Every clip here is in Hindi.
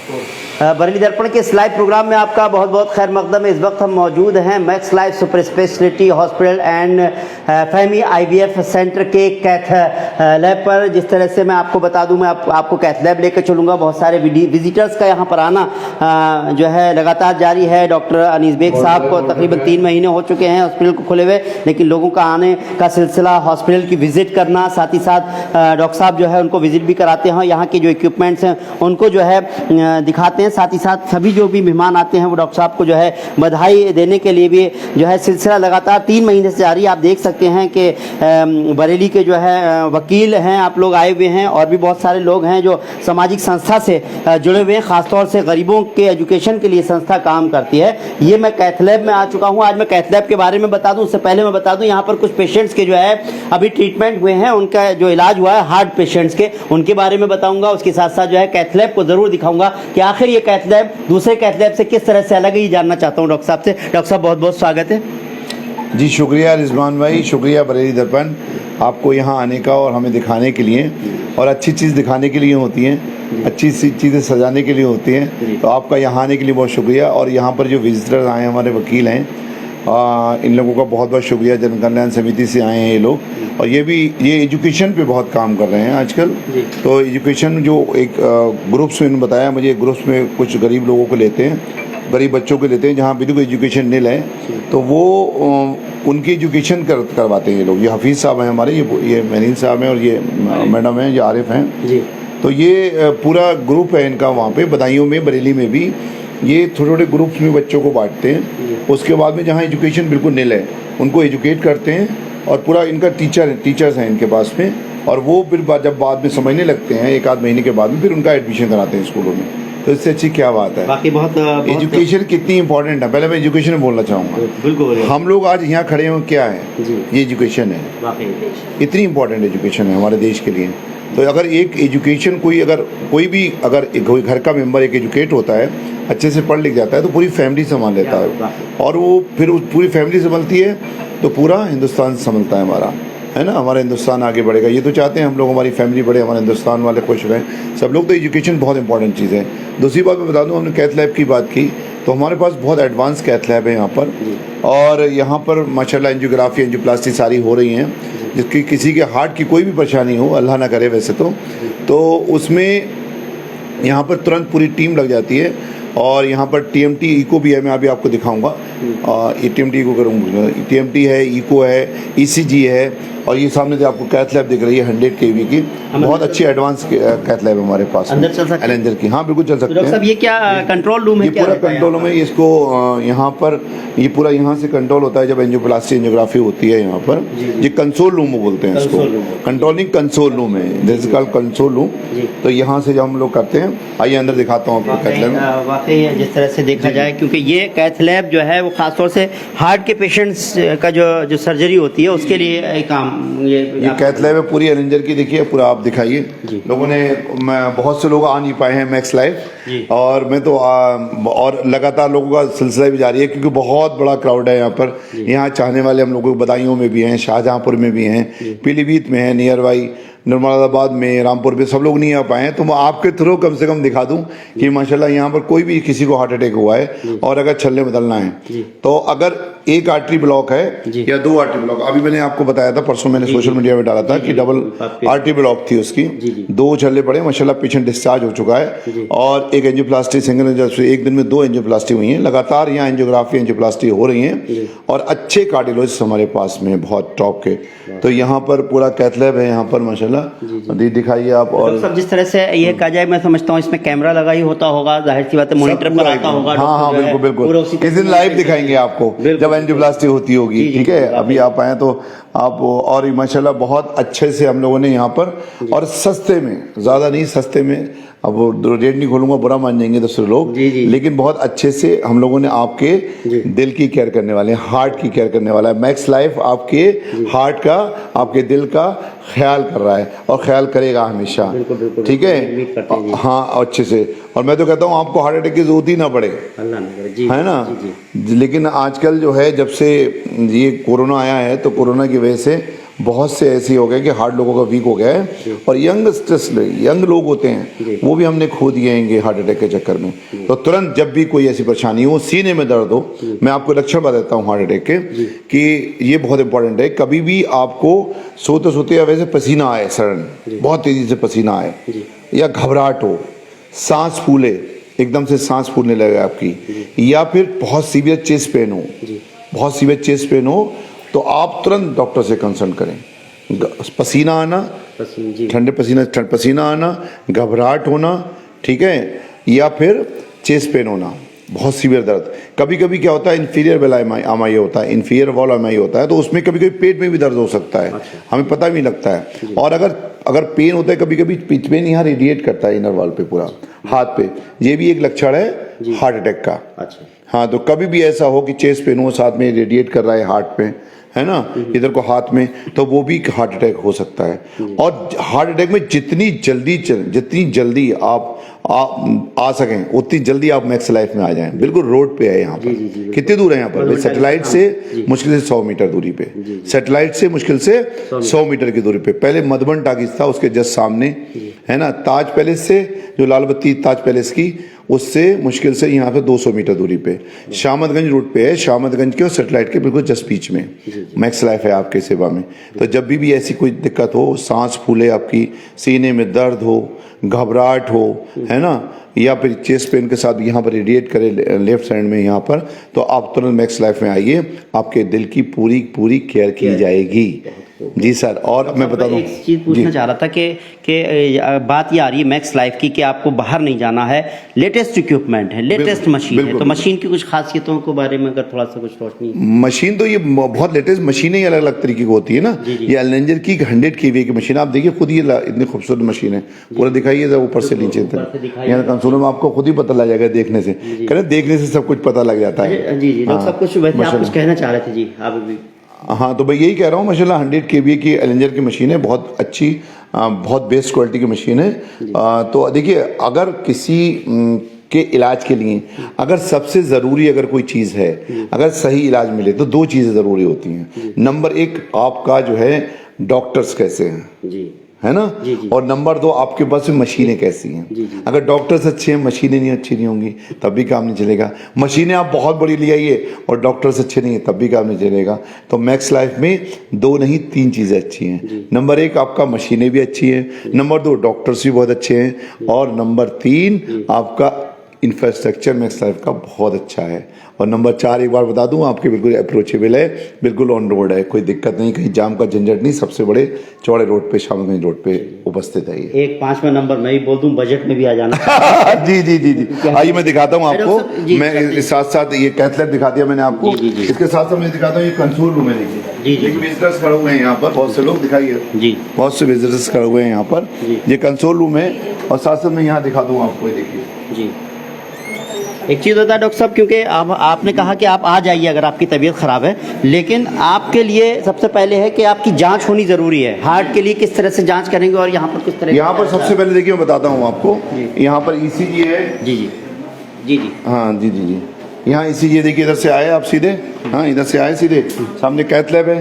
बरेली दर्पण के इस लाइव प्रोग्राम में आपका बहुत बहुत खैर मकदम है। इस वक्त हम मौजूद हैं max Life super speciality hospital and फहमी आईवीएफ सेंटर के कैथ लैब पर। जिस तरह से मैं आपको बता दूं, मैं आपको कैथ लैब लेकर चलूँगा। बहुत सारे विजिटर्स का यहाँ पर आना जो है लगातार जारी है। डॉक्टर अनीस बेग साहब को तकरीबन 3 महीने हो चुके हैं हॉस्पिटल को खुले हुए, लेकिन लोगों का आने का सिलसिला, हॉस्पिटल की विजिट करना, साथ ही साथ डॉक्टर साहब जो है उनको विजिट भी कराते हैं, यहाँ के जो इक्विपमेंट्स हैं उनको जो है दिखाते हैं। साथ ही साथ सभी जो भी मेहमान आते हैं वो डॉक्टर साहब को जो है बधाई देने के लिए भी जो है सिलसिला लगातार 3 महीने से जारी। आप देख सकते हैं कि बरेली के जो है वकील हैं, आप लोग आए हुए हैं, और भी बहुत सारे लोग हैं जो सामाजिक संस्था से जुड़े हुए हैं। खासतौर से गरीबों के एजुकेशन के लिए संस्था काम करती है। ये मैं कैथ लैब में आ चुका हूँ। आज मैं कैथ लैब के बारे में बता दूं, उससे पहले मैं बता दूं यहाँ पर कुछ पेशेंट्स के जो है अभी ट्रीटमेंट हुए हैं, उनका जो इलाज हुआ है हार्ट पेशेंट्स के, उनके बारे में बताऊंगा। उसके साथ साथ जो है कैथ लैब को जरूर दिखाऊंगा कि आखिर ये कैथ लैब दूसरे कैथ लैब से किस तरह से अलग है। ये जानना चाहता हूँ डॉक्टर साहब से। डॉक्टर साहब बहुत बहुत स्वागत है जी। शुक्रिया रिजवान भाई, शुक्रिया बरेली दर्पण आपको यहाँ आने का और हमें दिखाने के लिए, और अच्छी चीज़ दिखाने के लिए होती हैं, अच्छी सी चीज़ें सजाने के लिए होती हैं। तो आपका यहाँ आने के लिए बहुत शुक्रिया। और यहाँ पर जो विजिटर्स आए हैं, हमारे वकील हैं, इन लोगों का बहुत बहुत शुक्रिया। जन कल्याण समिति से आए हैं ये लोग, और ये एजुकेशन पे बहुत काम कर रहे हैं आजकल। तो एजुकेशन जो एक ग्रुप्स में इन्होंने बताया मुझे, ग्रुप्स में कुछ गरीब लोगों को लेते हैं, गरीब बच्चों को लेते हैं जहाँ बिल्कुल एजुकेशन निल है, तो वो उनकी एजुकेशन करवाते हैं ये लोग। ये हफीज़ साहब हैं हमारे, ये महनीन साहब हैं, और ये मैडम हैं, ये आरिफ हैं। तो ये पूरा ग्रुप है इनका वहाँ पे बदायूं में, बरेली में भी ये छोटे छोटे ग्रुप्स में बच्चों को बांटते हैं। उसके बाद में जहाँ एजुकेशन बिल्कुल निल है उनको एजुकेट करते हैं, और पूरा इनका टीचर्स हैं इनके पास में, और वो फिर जब बाद में समझने लगते हैं 1 आध महीने के बाद में, फिर उनका एडमिशन कराते हैं स्कूलों में। तो इससे अच्छी क्या बात है। बाकी बहुत एजुकेशन कितनी इंपॉर्टेंट है, पहले मैं एजुकेशन में बोलना चाहूँगा। बिल्कुल हम लोग आज यहाँ खड़े हैं क्या है, ये एजुकेशन है। इतनी इंपॉर्टेंट एजुकेशन है हमारे देश के लिए। तो अगर एक एजुकेशन कोई भी घर का मेंबर एक एजुकेट होता है, अच्छे से पढ़ लिख जाता है, तो पूरी फैमिली संभाल लेता है, और वो फिर पूरी फैमिली संभलती है तो पूरा हिंदुस्तान संभलता है हमारा, है ना। हमारा हिंदुस्तान आगे बढ़ेगा, ये तो चाहते हैं हम लोग, हमारी फैमिली बढ़े, हमारे हिंदुस्तान वाले खुश रहें सब लोग। तो एजुकेशन बहुत इंपॉर्टेंट चीज़ है। दूसरी बात मैं बता दूं, हमने कैथ लैब की बात की, तो हमारे पास बहुत एडवांस कैथ लैब है यहाँ पर, और यहाँ पर माशाल्लाह एंजियोग्राफी, एंजियोप्लास्टी सारी हो रही हैं। जिसकी किसी के हार्ट की कोई भी परेशानी हो, अल्लाह ना करे वैसे तो उसमें यहाँ पर तुरंत पूरी टीम लग जाती है। और यहाँ पर टीएमटी इको भी है, मैं अभी आपको दिखाऊंगा। टीएमटी इको करूँगा, टीएमटी है, इको है, ईसीजी है, और ये सामने जो आपको कैथ लैब दिख रही है 100 kV की, बहुत अच्छी एडवांस कैथ लैब हमारे पास अंदर चल सकते हैं? अंदर की, हाँ बिल्कुल चल सकते हैं। ये क्या कंट्रोल रूम है? ये पूरा कंट्रोल रूम है। इसको यहाँ पर ये पूरा यहाँ से कंट्रोल होता है जब एंजियोप्लास्टी एंजियोग्राफी होती है यहाँ पर। ये कंसोल रूम बोलते हैं इसको, कंट्रोलिंग कंसोल रूम है, this is called console room. तो यहाँ से जब हम लोग करते हैं, आइए अंदर दिखाता हूँ आपको कैथ लैब। वाकई जिस तरह से देखा जाए, क्योंकि ये कैथ लैब जो है वो खासतौर से हार्ट के पेशेंट्स का जो सर्जरी होती है उसके लिए काम ये कैथ लैब है पूरी एरेंजर की। देखिए पूरा आप दिखाइए। लोगों ने बहुत से लोग आ नहीं पाए हैं मैक्स लाइफ, और मैं तो और लगातार लोगों का सिलसिला भी जारी है, क्योंकि बहुत बड़ा क्राउड है यहाँ पर। यहाँ चाहने वाले हम लोगों को बदायूं में भी हैं, शाहजहाँपुर में भी हैं, पीलीभीत में है, नियर बाई नर्मदाबाद में, रामपुर में, सब लोग नहीं आ पाए हैं। तो मैं आपके थ्रू कम से कम दिखा दूं कि माशाल्लाह यहाँ पर कोई भी किसी को हार्ट अटैक हुआ है, और अगर छल्ले बदलना है तो अगर एक आर्टरी ब्लॉक है या 2 आर्टरी ब्लॉक, अभी मैंने आपको बताया था, परसों मैंने सोशल मीडिया में डाला था कि डबल आर्टरी ब्लॉक थी उसकी, 2 छल्ले पड़े, माशाल्लाह पेशेंट डिस्चार्ज हो चुका है। और एक एंजियोप्लास्टी सिंगल, एक दिन में 2 एंजियोप्लास्टी हुई हैं, लगातार यहाँ एंजियोग्राफी एंजियोप्लास्टी हो रही हैं, और अच्छे कार्डियोलॉजिस्ट हमारे पास में बहुत टॉप के। तो यहाँ पर पूरा कैथ लैब है यहाँ पर माशाल्लाह। दिखाइए आप। और सब जिस तरह से ये कहा जाए, मैं समझता हूँ इसमें कैमरा लगा ही होता होगा, जाहिर सी बात है, मॉनिटर पर आता होगा। हाँ बिल्कुल बिल्कुल, किस दिन लाइव दिखाएंगे आपको जब एंजियोप्लास्टी होती होगी, ठीक है। अभी आप आए तो आप, और माशाल्लाह बहुत अच्छे से हम लोगों ने यहाँ पर, और सस्ते में, ज़्यादा नहीं, सस्ते में, अब रेट नहीं खोलूंगा बुरा मान जाएंगे दूसरे लोग, लेकिन बहुत अच्छे से हम लोगों ने आपके दिल की केयर करने वाले हैं, हार्ट की केयर करने वाला है। मैक्स लाइफ आपके हार्ट का, आपके दिल का ख्याल कर रहा है, और ख्याल करेगा हमेशा, ठीक है। हाँ अच्छे से। और मैं तो कहता हूँ आपको हार्ट अटैक की जरूरत ही ना पड़े, है ना। लेकिन आजकल जो है, जब से ये कोरोना आया है, तो कोरोना की वजह से बहुत से ऐसे हो गए कि हार्ट लोगों का वीक हो गया है, और यंग लोग होते हैं वो भी हमने खो दिए हैं हार्ट अटैक के चक्कर में। तो तुरंत जब भी कोई ऐसी परेशानी हो, सीने में दर्द हो, मैं आपको लक्षण बताता हूँ हार्ट अटैक के कि ये बहुत इंपॉर्टेंट है। कभी भी आपको सोते सोते या वैसे पसीना आए, सडन बहुत तेजी से पसीना आए, या घबराहट हो, सांस फूले, एकदम से सांस फूलने लगे आपकी, या फिर बहुत सीवियर चेस्ट पेन हो, बहुत सीवियर चेस्ट पेन हो, तो आप तुरंत डॉक्टर से कंसल्ट करें। पसीना आना, ठंडे पसीना आना, घबराहट होना, ठीक है, या फिर चेस्ट पेन होना, बहुत सीवियर दर्द। कभी कभी क्या होता है, इन्फीरियर वेल एमआई होता है, इन्फीरियर वॉल एमआई होता है, तो उसमें कभी कभी पेट में भी दर्द हो सकता है, हमें पता भी नहीं लगता है। और अगर पेन होता है कभी कभी, पेन यहाँ रेडिएट करता है इनर वॉल पे, पूरा हाथ पे, ये भी एक लक्षण है हार्ट अटैक का। हाँ, तो कभी भी ऐसा हो कि चेस्ट पेन हो, साथ में रेडिएट कर रहा है हार्ट पे, है ना, इधर को हाथ में, तो वो भी हार्ट अटैक हो सकता है। और हार्ट अटैक में जितनी जल्दी आप आ सकें उतनी जल्दी आप मैक्स लाइफ में आ जाएं। बिल्कुल रोड पे है यहाँ पर। कितनी दूर है यहाँ पर? सैटेलाइट से मुश्किल से 100 मीटर दूरी पे, सैटेलाइट से मुश्किल से 100 मीटर की दूरी पे। पहले मधुबन टाकीज था, उसके जस्ट सामने, है ना, ताज पैलेस से, जो लाल बत्ती ताज पैलेस की, उससे मुश्किल से यहाँ पे 200 मीटर दूरी पे शामतगंज रोड पे है। शामतगंज के और सैटेलाइट के बिल्कुल जस्ट बीच में मैक्स लाइफ है आपके सेवा में। तो जब भी ऐसी कोई दिक्कत हो, सांस फूले आपकी, सीने में दर्द हो, घबराहट हो, है ना, या फिर चेस्ट पेन के साथ यहाँ पर रेडिएट करे लेफ्ट साइड में यहाँ पर, तो आप तुरंत मैक्स लाइफ में आइए, आपके दिल की पूरी केयर की जाएगी। जी सर। और मैं बता दूं, एक चीज़ पूछना चाह रहा था कि बात ये आ रही है मैक्स लाइफ की कि आपको बाहर नहीं जाना है, लेटेस्ट इक्विपमेंट है, लेटेस्ट मशीन है, तो मशीन की कुछ खासियतों के बारे में अगर थोड़ा सा कुछ रोशनी। मशीन तो ये बहुत लेटेस्ट मशीनें ही अलग अलग तरीके की होती है ना। ये एलेंजर की 100 kVA की मशीन, आप देखिए खुद, ये इतनी खूबसूरत मशीन है, पूरा दिखाइए ऊपर से नीचे तक, यहाँ कंसोल में आपको खुद ही पता लग जाएगा देखने से, देखने से सब कुछ पता लग जाता है। जी, सब कुछ। वैसे आप कुछ कहना चाह रहे थे जी आप भी? हाँ, तो मैं यही कह रहा हूँ, माशाल्लाह 100 kVA की एलेंजर की मशीन है, बहुत अच्छी, बहुत बेस्ट क्वालिटी की मशीन है। तो देखिए, अगर किसी के इलाज के लिए अगर सबसे ज़रूरी अगर कोई चीज़ है, अगर सही इलाज मिले, तो 2 चीज़ें ज़रूरी होती हैं। नंबर 1 आपका जो है डॉक्टर्स कैसे हैं, है ना, और नंबर 2 आपके पास में मशीनें कैसी हैं। अगर डॉक्टर्स अच्छे हैं, मशीनें नहीं अच्छी नहीं होंगी, तब भी काम नहीं चलेगा। मशीनें आप बहुत बड़ी ले आइए और डॉक्टर्स अच्छे नहीं है, तब भी काम नहीं चलेगा। तो मैक्स लाइफ में 2 नहीं 3 चीज़ें अच्छी हैं। नंबर 1 आपका मशीनें भी अच्छी हैं, नंबर 2 डॉक्टर्स भी बहुत अच्छे हैं, और नंबर 3 आपका इंफ्रास्ट्रक्चर मैक्स लाइफ का बहुत अच्छा है, और नंबर 4 एक बार बता दूं, आपके बिल्कुल अप्रोचेबल है, बिल्कुल ऑन रोड है, कोई दिक्कत नहीं, कहीं जाम का झंझट नहीं, सबसे बड़े चौड़े रोड पे, शामतगंज रोड पे उपस्थित है ये। एक 5वां नंबर मैं ही बोल दूं, बजट में भी आ जाना। जी। आइए मैं दिखाता हूँ आपको, मैं साथ साथ ये कैथ लैब दिखा दिया मैंने आपको, इसके साथ साथ मैं दिखाता हूँ ये कंसोल रूम है। देखिए विजिटर्स खड़े हुए हैं यहाँ पर, बहुत से लोग दिखाइए जी, बहुत से विजिटर्स खड़े हुए हैं यहाँ पर, ये कंसोल रूम है। और साथ साथ मैं यहाँ दिखा दूँ आपको, देखिए जी। एक चीज़ होता है डॉक्टर साहब, क्योंकि आपने कहा कि आप आ जाइए अगर आपकी तबीयत ख़राब है, लेकिन आपके लिए सबसे पहले है कि आपकी जांच होनी ज़रूरी है। हार्ट के लिए किस तरह से जांच करेंगे, और यहाँ पर किस तरह? यहाँ पर सबसे पहले देखिए मैं बताता हूँ आपको, यहाँ पर ECG है। जी। हाँ जी। यहाँ ECG देखिए, इधर से आए आप सीधे, हाँ इधर से आए सीधे, सामने कैथ लैब है,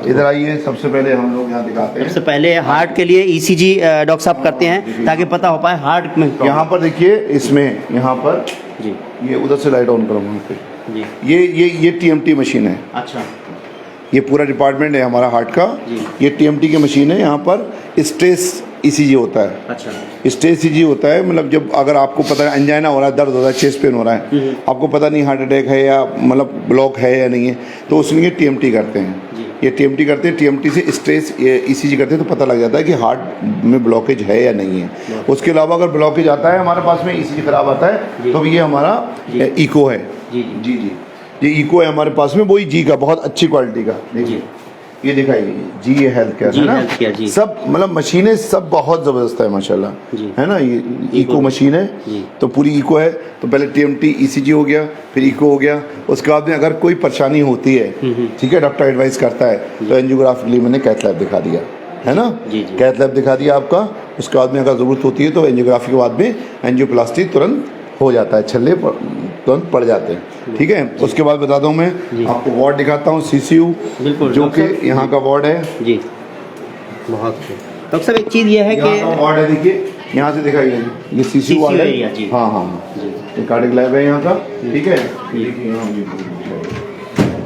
इधर आइए। सबसे पहले हम लोग यहाँ दिखाते हैं, सबसे पहले हार्ट के लिए ECG डॉक्टर साहब करते हैं ताकि पता हो पाए हार्ट में। यहाँ पर देखिए, इसमें यहाँ पर जी, ये उधर से लाइट ऑन करो वहाँ पे जी। ये TMT मशीन है। अच्छा, ये पूरा डिपार्टमेंट है हमारा हार्ट का, ये TMT की मशीन है। यहाँ पर स्ट्रेस ECG होता है। अच्छा, स्ट्रेस ECG होता है, मतलब जब अगर आपको पता है एंजाइना हो रहा है, दर्द हो रहा है, चेस्ट पेन हो रहा है, आपको पता नहीं हार्ट अटैक है या मतलब ब्लॉक है या नहीं है, तो उसमें ये TMT करते हैं। ये TMT करते हैं, TMT से स्ट्रेस ECG करते हैं, तो पता लग जाता है कि हार्ट में ब्लॉकेज है या नहीं है। उसके अलावा अगर ब्लॉकेज आता है हमारे पास में, ECG खराब आता है, तो ये हमारा इको है। जी, ये इको है हमारे पास में, वही जी का, बहुत अच्छी क्वालिटी का। देखिए ये दिखाइए, जी ये हेल्थ केयर है ना, सब मतलब मशीनें सब बहुत ज़बरदस्त है माशाल्लाह, है ना। ये इको मशीन है, तो पूरी इको है। तो पहले TMT ECG हो गया, फिर इको हो गया, उसके बाद में अगर कोई परेशानी होती है, ठीक है, डॉक्टर एडवाइस करता है, तो एंजियोग्राफी के लिए मैंने कैथ लैब दिखा दिया, है ना। कैथ लैब दिखा दिया आपका। उसके बाद में अगर ज़रूरत होती है तो एंजियोग्राफी के बाद में एंजियोप्लास्टी तुरंत हो जाता है, छल्ले तुरंत पड़ जाते हैं, ठीक है। उसके बाद बताता हूँ मैं आपको वार्ड दिखाता हूँ, CCU, जो कि यहाँ का वार्ड है जी। बहुत अच्छे। डॉक्टर साहब एक चीज़ ये है यहाँ कि का वार्ड है, देखिए यहाँ से दिखाई देगी, ये सीसी CCU वार्ड एरिया, जी। है। हाँ हाँ हाँ, ये कार्डियक लैब है यहाँ का, ठीक है। देखिए यहाँ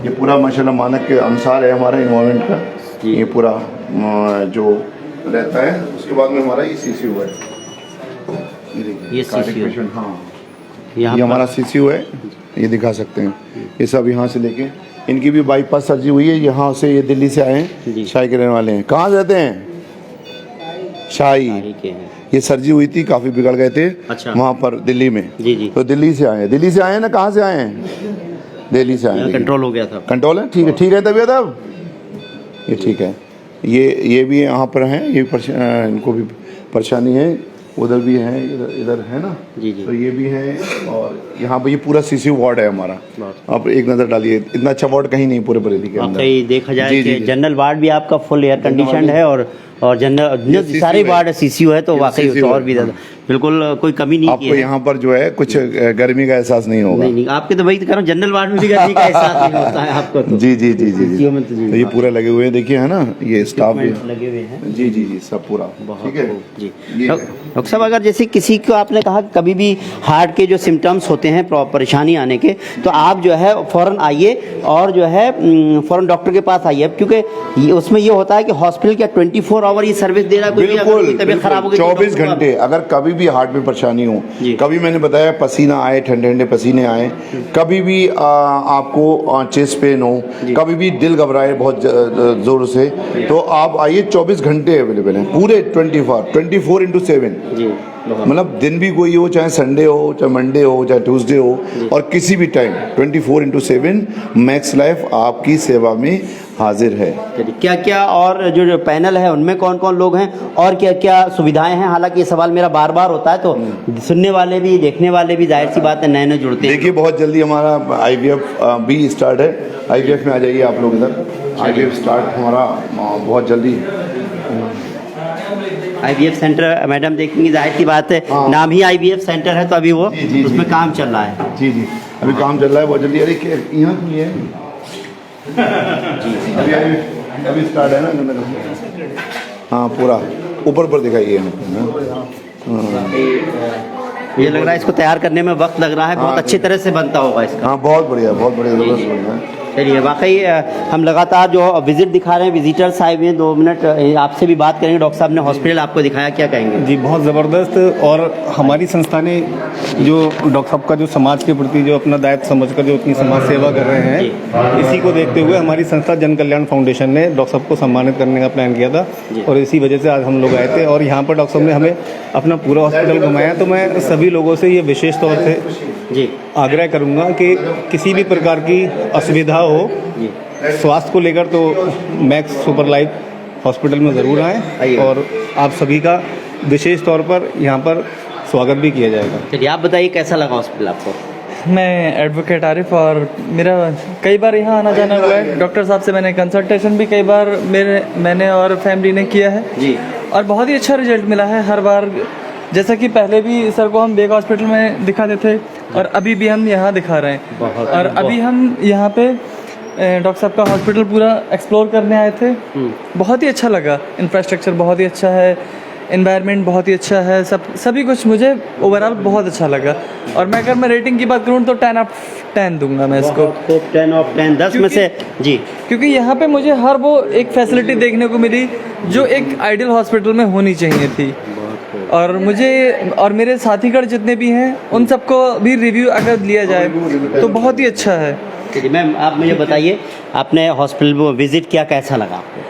ये पूरा माशाल्लाह मानक के अनुसार है हमारा इन्वायरमेंट का, जी। ये पूरा जो रहता है। उसके बाद में हमारा ये सीसीयू है, ये देखिए, ये कार्डियक CCU। पेशेंट, हाँ यहाँ ये पर- हमारा सीसीयू है, ये दिखा सकते हैं। ये सब यहाँ से लेके, इनकी भी बाईपास सर्जरी हुई है, यहाँ से ये दिल्ली से आए जी। हैं, शाही के रहने वाले हैं। कहाँ से रहते हैं? शाही। ठीक है। ये सर्जरी हुई थी, काफी बिगड़ गए थे अच्छा। वहाँ पर दिल्ली में। जी जी, तो दिल्ली से आए हैं, दिल्ली से आए हैं ना, कहाँ से आए हैं? दिल्ली से आए यहाँ हैं। कंट्रोल हो गया था। कंट्रोल है, ठीक है तबीयत अब ये ठीक है। ये भी यहाँ पर हैं, ये इनको भी परेशानी है, उधर भी है, इधर है ना। जी जी। तो ये भी है, और यहाँ पर ये पूरा सीसीयू वार्ड है हमारा। आप एक नज़र डालिए, इतना अच्छा वार्ड कहीं नहीं पूरे बरेली के अंदर। वाकई देखा जाए जी, कि जी, जी। जनरल वार्ड भी आपका फुल एयर कंडीशन है, और जनरल CCU सारे है। वार्ड सीसीयू है, तो ये वाकई CCU तो और है, भी ज़्यादा बिल्कुल कोई कमी नहीं की आपको है। यहाँ पर जो है कुछ गर्मी का एहसास नहीं होगा। नहीं, आपके तो वही तो कह रहा हूँ, जनरल वार्ड में भी गर्मी का एहसास नहीं होता है आपको तो। जी जी जी जी CCU में तो जी। तो ये पूरा लगे हुए हैं, देखिए है ना, ये स्टाफ भी Equipment लगे हुए हैं। जी जी जी सब पूरा बहुत ठीक है। खूब, जी। ये डॉक्टर साहब, अगर जैसे किसी को आपने कहा कि कभी भी हार्ट के जो सिम्टम्स होते हैं, परेशानी आने के, तो आप जो है फ़ौरन आइए और जो है फ़ौरन डॉक्टर के पास आइए, क्योंकि उसमें ये होता है कि हॉस्पिटल क्या 24 आवर ये सर्विस दे रहा है। कोई भी अगर बिल्कुल कोई तबीयत खराब हो गई तो 24 डॉक्टर को आप- घंटे, अगर कभी भी हार्ट में परेशानी हो, जी। कभी मैंने बताया पसीना आए, ठंडे ठंडे पसीने आए, कभी भी आपको चेस्ट पेन हो, कभी भी दिल घबराए बहुत जोर से, तो आप आइए, 24 घंटे अवेलेबल हैं, पूरे 24/7। जी, बहुत। मतलब दिन भी कोई हो, चाहे संडे हो, चाहे मंडे हो, चाहे ट्यूसडे हो, और किसी भी टाइम 24/7 मैक्स लाइफ आपकी सेवा में हाजिर है। चलिए, क्या क्या और जो पैनल है उनमें कौन कौन लोग हैं और क्या क्या सुविधाएं हैं? हालांकि ये सवाल मेरा बार बार होता है, तो सुनने वाले भी, देखने वाले भी, जाहिर सी बात है, नए नए जुड़ते हैं। देखिए बहुत जल्दी हमारा IVF भी स्टार्ट है। IVF में आ जाइए आप लोग इधर, IVF स्टार्ट हमारा बहुत जल्दी। IVF सेंटर मैडम देखेंगी, जाहिर सी बात है, हाँ। नाम ही IVF सेंटर है, तो अभी वो जी, जी, उसमें जी। काम चल रहा है। जी जी, अभी काम चल रहा है बहुत जल्दी। अरे यहाँ खुली है अभी स्टार्ट है ना। हाँ पूरा ऊपर पर दिखाइए यहाँ। ये लग रहा है इसको तैयार करने में वक्त लग रहा है, बहुत हाँ, अच्छी तरह से बनता होगा इसका। हाँ बहुत बढ़िया ज़बरदस्त बढ़िया है। चलिए, वाकई हम लगातार जो विजिट दिखा रहे हैं, विजिटर्स आए हुए हैं, 2 मिनट आपसे भी बात करेंगे। डॉक्टर साहब ने हॉस्पिटल आपको दिखाया, क्या कहेंगे? जी, बहुत ज़बरदस्त। और हमारी संस्था ने जो डॉक्टर साहब का जो समाज के प्रति जो अपना दायित्व समझकर जो इतनी समाज सेवा कर रहे हैं, इसी को देखते हुए हमारी संस्था जन कल्याण फाउंडेशन ने डॉक्टर साहब को सम्मानित करने का प्लान किया था, और इसी वजह से आज हम लोग आए थे। और यहाँ पर डॉक्टर साहब ने हमें अपना पूरा हॉस्पिटल घुमाया। तो मैं सभी लोगों से ये विशेष तौर से जी आग्रह करूँगा कि किसी भी प्रकार की असुविधा हो जी, स्वास्थ्य को लेकर, तो मैक्स सुपर लाइफ हॉस्पिटल में ज़रूर आएँ, आइए। और आप सभी का विशेष तौर पर यहाँ पर स्वागत भी किया जाएगा। चलिए, आप बताइए कैसा लगा हॉस्पिटल आपको? मैं एडवोकेट आरिफ, और मेरा कई बार यहाँ आना जाना हुआ है। डॉक्टर साहब से मैंने कंसल्टेशन भी कई बार मैंने और फैमिली ने किया है जी, और बहुत ही अच्छा रिजल्ट मिला है हर बार। जैसा कि पहले भी सर को हम बेग हॉस्पिटल में दिखाते थे, और अभी भी हम यहाँ दिखा रहे हैं। बहुत और अभी हम यहाँ पे डॉक्टर साहब का हॉस्पिटल पूरा एक्सप्लोर करने आए थे। बहुत ही अच्छा लगा, इंफ्रास्ट्रक्चर बहुत ही अच्छा है, एनवायरनमेंट बहुत ही अच्छा है, सभी कुछ मुझे ओवरऑल बहुत अच्छा लगा। और मैं अगर रेटिंग की बात करूँ तो 10/10 दूंगा मैं इसको, 10 of 10, 10 में से। जी, क्योंकि यहाँ पे मुझे हर वो एक फैसिलिटी देखने को मिली जो एक आइडियल हॉस्पिटल में होनी चाहिए थी। और मुझे और मेरे साथीगण जितने भी हैं उन सबको भी रिव्यू अगर लिया जाए तो बहुत ही अच्छा है। चलिए मैम, आप मुझे बताइए, आपने हॉस्पिटल में विजिट किया, कैसा लगा आपको?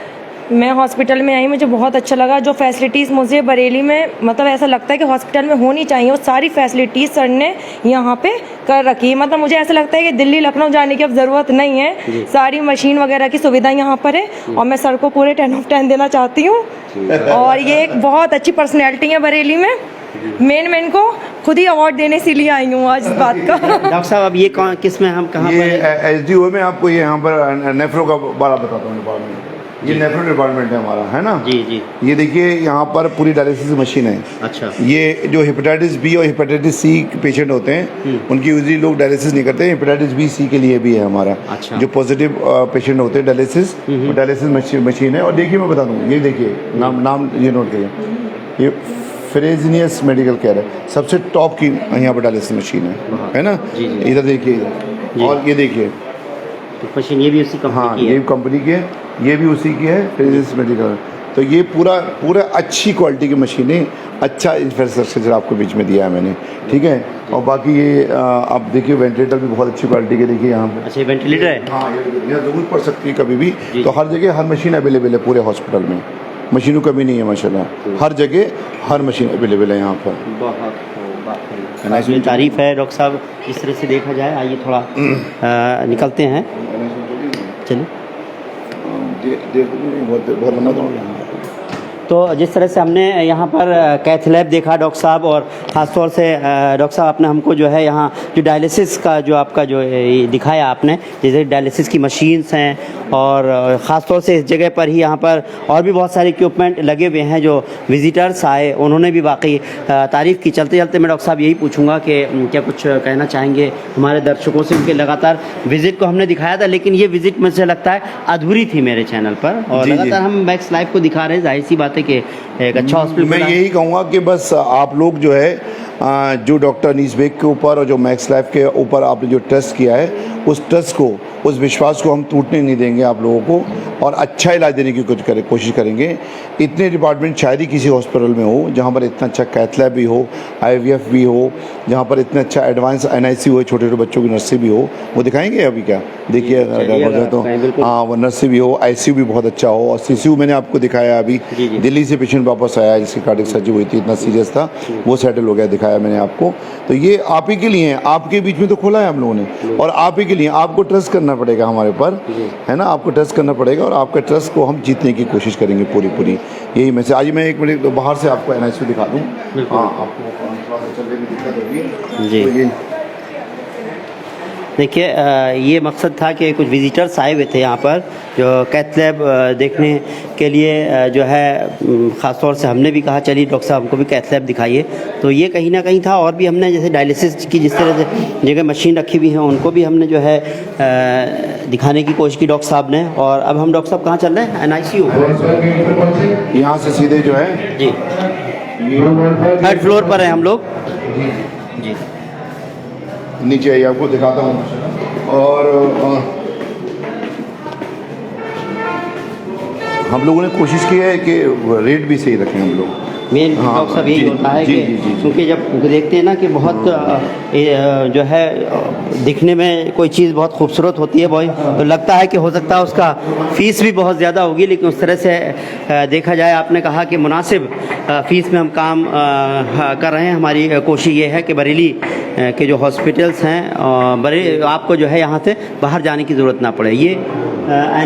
मैं हॉस्पिटल में आई, मुझे बहुत अच्छा लगा। जो फैसिलिटीज़ मुझे बरेली में मतलब ऐसा लगता है कि हॉस्पिटल में होनी चाहिए, वो सारी फैसिलिटीज़ सर ने यहाँ पे कर रखी है। मतलब मुझे ऐसा लगता है कि दिल्ली लखनऊ जाने की अब ज़रूरत नहीं है, सारी मशीन वगैरह की सुविधा यहाँ पर है। और मैं सर को पूरे 10 of 10 देना चाहती हूँ। और ये एक बहुत अच्छी पर्सनैलिटी है बरेली में। मेन को खुद ही अवार्ड देने से लिए आई हूँ आज इस बात का। डॉक्टर साहब, अब ये किस में हम कहाँ ये पर? SDO में आपको ये यहाँ पर नेफ्रो का बारा बताता हूँ। ये नेफ्रो डिपार्टमेंट है हमारा, है ना। जी जी। ये देखिए यहाँ पर पूरी डायलिसिस मशीन है। अच्छा। ये जो हेपेटाइटिस बी और हेपेटाइटिस सी पेशेंट होते हैं उनकी यूजली लोग डायलिसिस नहीं करते, हेपेटाइटिस बी सी के लिए भी है हमारा। अच्छा। जो पॉजिटिव पेशेंट होते हैं डायलिसिस, वो डायलिसिस मशीन है। और देखिए मैं बता दूँ, ये देखिए नाम ये नोट करिए, ये फ्रेजिनियस मेडिकल केयर है, सबसे टॉप की यहाँ पर डायलिसिस मशीन है ना। इधर देखिए इधर, और ये देखिए मशीन ये भी उसी कंपनी हाँ, की है। ये कंपनी की है, ये भी उसी की है, फ्रेजिनियस मेडिकल। तो ये पूरा अच्छी क्वालिटी की मशीन है, अच्छा इंफ्रास्ट्रक्चर आपको बीच में दिया है मैंने, ठीक है। और बाकी ये आप देखिए वेंटिलेटर भी बहुत अच्छी क्वालिटी के देखिए यहाँ पे। अच्छा, वेंटिलेटर है। हाँ, ये ज़रूरत पड़ सकती है कभी भी, तो हर जगह हर मशीन अवेलेबल है पूरे हॉस्पिटल में, मशीनों कमी नहीं है माशाल्लाह, हर जगह हर मशीन अवेलेबल है यहाँ पर। बहुत तारीफ है डॉक्टर साहब। इस तरह से देखा जाए, आइए थोड़ा निकलते हैं, चलिए। बहुत लंबा दौड़ है। तो जिस तरह से हमने यहाँ पर कैथ लैब देखा डॉक्टर साहब, और ख़ासतौर से डॉक्टर साहब आपने हमको जो है यहाँ जो डायलिसिस का जो आपका जो ये दिखाया आपने, जैसे डायलिसिस की मशीन्स हैं, और ख़ासतौर से इस जगह पर ही यहाँ पर और भी बहुत सारे इक्विपमेंट लगे हुए हैं। जो विज़िटर्स आए उन्होंने भी वाकई तारीफ़ की। चलते चलते मैं डॉक्टर साहब यही पूछूंगा कि क्या कुछ कहना चाहेंगे हमारे दर्शकों से। उनके लगातार विज़िट को हमने दिखाया था, लेकिन ये विज़िट मुझे लगता है अधूरी थी मेरे चैनल पर, और लगातार हम मैक्स लाइफ को दिखा रहे हैं। जाहिर सी बात है कि एक अच्छा हॉस्पिटल। मैं यही कहूँगा कि बस आप लोग जो है जो डॉक्टर अनीस बेग के ऊपर और जो मैक्स लाइफ के ऊपर आपने जो ट्रस्ट किया है, उस ट्रस्ट को, उस विश्वास को हम टूटने नहीं देंगे आप लोगों को, और अच्छा इलाज देने की कोशिश करेंगे। इतने डिपार्टमेंट शायद ही किसी हॉस्पिटल में हो जहाँ पर इतना अच्छा कैथ लैब भी हो, IVF भी हो, जहाँ पर इतना अच्छा एडवांस NICU हो, छोटे छोटे बच्चों की नर्सरी भी हो। वो दिखाएंगे अभी क्या, देखिए अगर तो हाँ, वो नर्सरी भी हो, ICU भी बहुत अच्छा हो, और CCU मैंने आपको दिखाया अभी। दिल्ली से पेशेंट वापस आया जिसकी कार्डियक सर्जरी हुई थी, इतना सीरियस था, वो सेटल हो गया, दिखाया मैंने आपको। तो ये आप ही के लिए है, आपके बीच में तो खोला है हम लोगों ने, और आप ही के लिए आपको ट्रस्ट करना पड़ेगा हमारे ऊपर, है ना। आपको ट्रस्ट करना पड़ेगा, और आपका ट्रस्ट को हम जीतने की कोशिश करेंगे पूरी। यही मैसेज। आज मैं 1 मिनट बाहर से आपको NICU दिखा दूँ। हाँ, आपको थोड़ा सा चलने में दिक्कत होगी जी। तो ये देखिए, ये मकसद था कि कुछ विज़िटर्स आए हुए थे यहाँ पर जो कैथ लैब देखने के लिए, जो है ख़ास तौर से हमने भी कहा चलिए डॉक्टर साहब हमको भी कैथ लैब दिखाइए। तो ये कहीं ना कहीं था, और भी हमने जैसे डायलिसिस की जिस तरह से जगह मशीन रखी हुई है, उनको भी हमने जो है दिखाने की कोशिश की डॉक्टर साहब ने। और अब हम डॉक्टर साहब कहाँ चल रहे हैं? NICU। यहाँ से सीधे जो है जी, 3rd फ्लोर पर है हम लोग जी। नीचे आइए, आपको दिखाता हूँ। और हम लोगों ने कोशिश की है कि रेट भी सही रखें हम लोग। मेन डॉक्टर साहब यही होता है कि क्योंकि जब देखते हैं ना कि बहुत जो है दिखने में कोई चीज़ बहुत खूबसूरत होती है बॉय, तो लगता है कि हो सकता है उसका फ़ीस भी बहुत ज़्यादा होगी, लेकिन उस तरह से देखा जाए, आपने कहा कि मुनासिब फ़ीस में हम काम कर रहे हैं। हमारी कोशिश ये है कि बरेली के जो हॉस्पिटल्स हैं, आपको जो है यहाँ से बाहर जाने की ज़रूरत ना पड़े। ये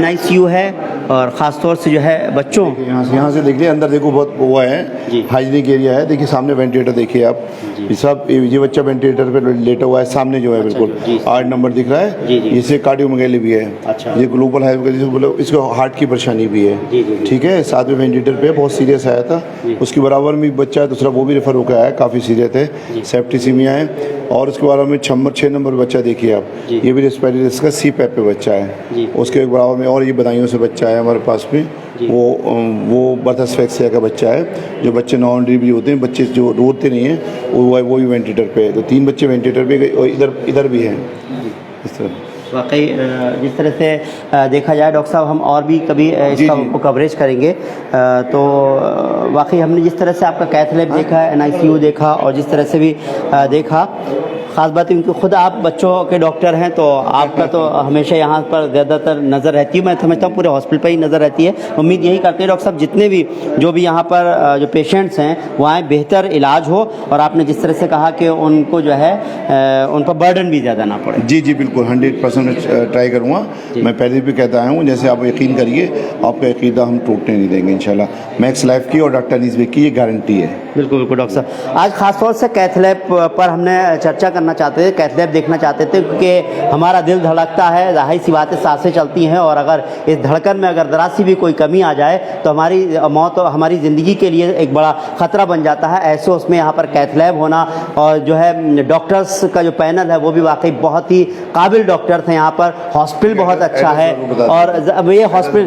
NICU है, और ख़ास तौर से जो है बच्चों, यहाँ से देखिए अंदर, देखो बहुत वो है, हाइजीनिक एरिया है। देखिए सामने वेंटिलेटर देखिए आप, सब ये बच्चा वेंटिलेटर पे लेटा हुआ है, सामने जो है बिल्कुल 8 नंबर दिख रहा है, इससे कार्डियोमेगाली भी है। अच्छा। ये ग्लोबल है, इसको हार्ट की परेशानी भी है, ठीक है। साथ में वेंटिलेटर पे बहुत सीरियस आया था, उसके बराबर में बच्चा है दूसरा, वो भी रेफर होकर आया, काफ़ी सीरियस है, सेप्टिसीमिया है। और उसके बराबर में 6 नंबर बच्चा देखिए आप, ये भी रेस्पिरेटरी रिस्क का CPAP पे बच्चा है। उसके बराबर में और ये बदायूं से बच्चा है हमारे पास में, वो बर्थ एस्फेक्सिया का बच्चा है। जो बच्चे नॉन डिलीवरी होते हैं, बच्चे जो रोते नहीं हैं, वो भी वेंटिलेटर पे है। तो 3 बच्चे वेंटिलेटर पे, और इधर भी हैं इस तरह। वाकई जिस तरह से देखा जाए डॉक्टर साहब, हम और भी कभी इसका कवरेज करेंगे। तो वाकई हमने जिस तरह से आपका कैथ लैब देखा, NICU देखा, और जिस तरह से भी देखा, ख़ास बात है क्योंकि खुद आप बच्चों के डॉक्टर हैं, तो आपका तो हमेशा यहाँ पर ज़्यादातर नज़र रहती है। मैं समझता हूँ पूरे हॉस्पिटल पर ही नज़र रहती है। उम्मीद यही करते हैं डॉक्टर साहब जितने भी जो भी यहाँ पर जो पेशेंट्स हैं वो आए, बेहतर इलाज हो, और आपने जिस तरह से कहा कि उनको जो है उन पर बर्डन भी ज़्यादा ना पड़े। जी बिल्कुल, 100% ट्राई करूँगा। मैं पहले भी कहता आया हूँ, जैसे आप यकीन करिए, आपका अकीदा हम टूटने नहीं देंगे इंशाल्लाह। मैक्स लाइफ की और डॉक्टर अनीस बेग की ये गारंटी है। बिल्कुल डॉक्टर साहब, आज ख़ास तौर से कैथ लैब पर हमने चर्चा करना करना चाहते थे, कैथ लैब देखना चाहते थे, क्योंकि हमारा दिल धड़कता है, जाहिर सी बात है, सांसें चलती हैं, और अगर इस धड़कन में अगर ज़रा सी भी कोई कमी आ जाए तो हमारी मौत और हमारी ज़िंदगी के लिए एक बड़ा ख़तरा बन जाता है। ऐसे उसमें यहाँ पर कैथ लैब होना, और जो है डॉक्टर्स का जो पैनल है वो भी वाकई बहुत ही काबिल डॉक्टर थे यहाँ पर। हॉस्पिटल बहुत अच्छा है, और अब ये हॉस्पिटल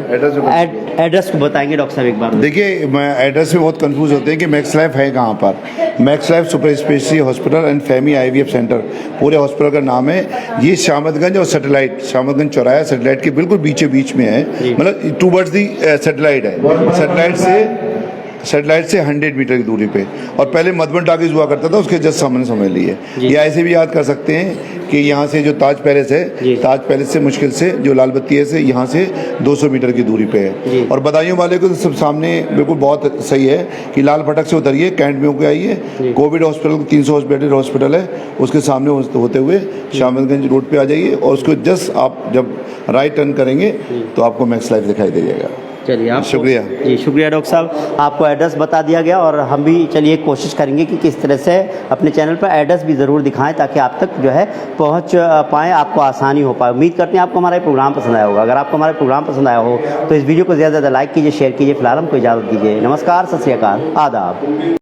एड्रेस को बताएंगे डॉक्टर साहब एक बार। देखिए, मैं एड्रेस में बहुत कंफ्यूज होते हैं कि मैक्स लाइफ है कहाँ पर। Max Life super speciality hospital and Femi IVF centre पूरे हॉस्पिटल का नाम है। ये शामतगंज और सैटेलाइट, शामतगंज चौराहा सैटेलाइट के बिल्कुल बीचों बीच में है, मतलब टूवर्ड्स दी सैटेलाइट है। सैटेलाइट से 100 मीटर की दूरी पे, और पहले मधुबन टाकीज हुआ करता था, उसके जस्ट सामने समझ लिए। या ऐसे भी याद कर सकते हैं कि यहाँ से जो ताज पैलेस है, ताज पैलेस से मुश्किल से जो लाल बत्ती है से यहाँ से 200 मीटर की दूरी पे है। और बदायूं वाले को तो सब सामने बिल्कुल बहुत सही है कि लाल फटक से उतरिए, कैंट में होकर आइए, कोविड हॉस्पिटल 300 बेडेड हॉस्पिटल है, उसके सामने होते हुए शामतगंज रोड पे आ जाइए, और उसको जस्ट आप जब राइट टर्न करेंगे तो आपको मैक्स लाइफ दिखाई दे जाएगा। चलिए, आप शुक्रिया जी, शुक्रिया डॉक्टर साहब। आपको एड्रेस बता दिया गया, और हम भी चलिए कोशिश करेंगे कि किस तरह से अपने चैनल पर एड्रेस भी ज़रूर दिखाएं, ताकि आप तक जो है पहुंच पाएँ, आपको आसानी हो पाए। उम्मीद करते हैं आपको हमारा प्रोग्राम पसंद आया होगा। अगर आपको हमारा प्रोग्राम पसंद आया हो तो इस वीडियो को ज़्यादा से ज़्यादा लाइक कीजिए, शेयर कीजिए। फिलहाल हमको इजाज़त दीजिए। नमस्कार, सत श्री अकाल, आदाब।